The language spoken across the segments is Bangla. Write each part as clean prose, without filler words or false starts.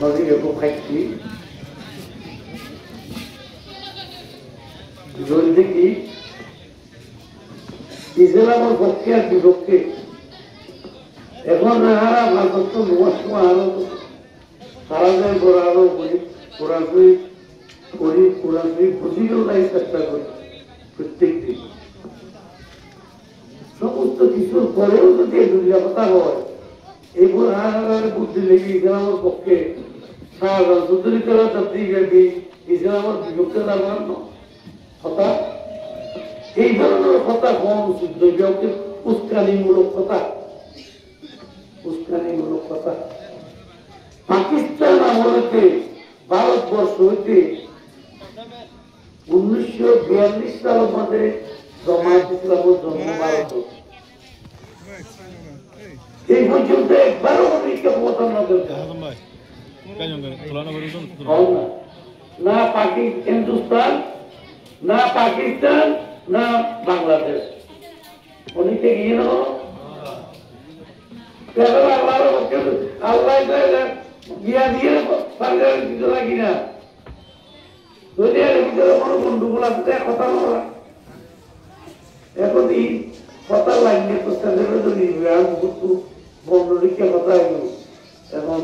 নদী এরকম খাইছি যদি কি ইসলামের পক্ষে আর বিপক্ষে এখন আরো ভারত আরো সারা যায় আরো করি কোরআন বুঝিয়েও নাই চেষ্টা করি প্রত্যেক দিন সমস্ত কিছুর পরেও যদি নিরাপত্তা হয় এই বুদ্ধি লেগে ইসলামের পক্ষে ইসলামের বিপক্ষে যাবার কথা এই ধরনের কথা কম উচিত উস্কানিমূলক কথা পাকিস্তান আমলেতে ভারতবর্ষ হইতে 1942 সালের মধ্যে জামায়াত ইসলামের জন্ম ভারত এই পর্যন্ত একবারও আমেরিকা পতন না হিন্দুস্তান না পাকিস্তান না বাংলাদেশ অনেকে গিয়ে আল্লাহ গিয়া দিয়ে কিনা দুনিয়ার ভিতরে কোনো গন্ডগোল আছে কথা বলা এখন এই কথা লাগলে তো বন্ধুকে কথা হইল এখন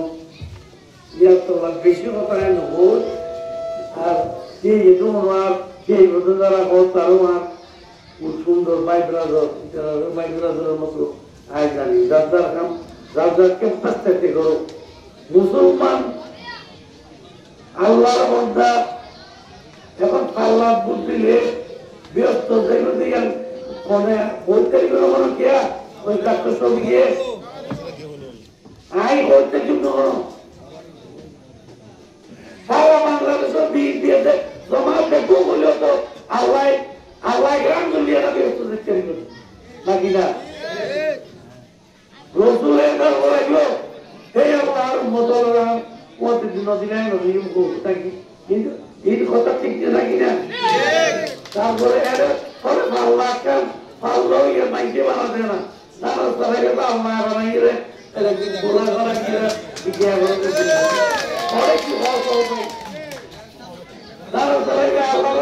বেশি কথা নেব আর সেই যেহেতু আর সেই বোধ যারা হোক তারও আর খুব সুন্দর মাইগ্রাজের মতো আয় জানি যার যার কাম যার যার কেমন চাইতে করো মুসলমান আল্লাহর বন্ধা এখন পাল্লা বুঝলে ব্যস্ত যেগুলো দিয়ে মানে বলতে গেলে মনে কে ওই কাজটা সব গিয়ে আই বলতে কিন্তু সারা বাংলাদেশের বীজ দিয়েছে জমা দেখবো বলেও তো আল্লাহ গ্রাম জলিয়ে না ব্যস্ত দেখতে নাকি না রসুলের গল্প লাগলো সেই আমার মতলরা প্রতিদিন দিনাই নদীম থাকি কিন্তু এই কথা ঠিক নাকি না তারপরে আল্লাহ কাম আল্লাহ ইয়ে মাইকে বানাতে না তারা তারা গেলে আল্লাহ বানাই রে গোলা করা গিয়ে অনেক কি ভালো তারা তারা গেলে আল্লাহ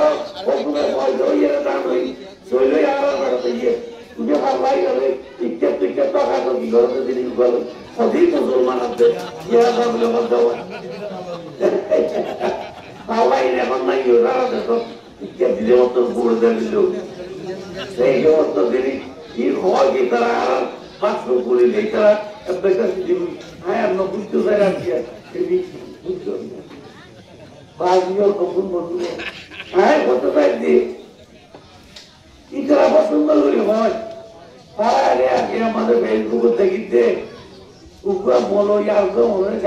ওগুলো পয়সা ইয়ে দাম হই শৈল আল্লাহ বাড়াতে গিয়ে তুঝে আল্লাহ গেলে টিকে টাকা তো কি করতে দিন বলো অধিক মুসলমান আছে ইয়া বলে বলতে আল্লাহ এখন নাই ওরা তো টিকে দিলে মতো গুড় দিল সেই সমস্ত জিনিস কি হয় কি তারা আর 500 কোটি নেই তারা বেকার দিবি হ্যাঁ আমরা বুঝতে চাই আর কি বুঝতে কখন বন্ধু হ্যাঁ করতে চাই দিয়ে ইতারা পছন্দ করি হয় তারা আমাদের ফেসবুকে দেখিতে বলো ইয়ার মনে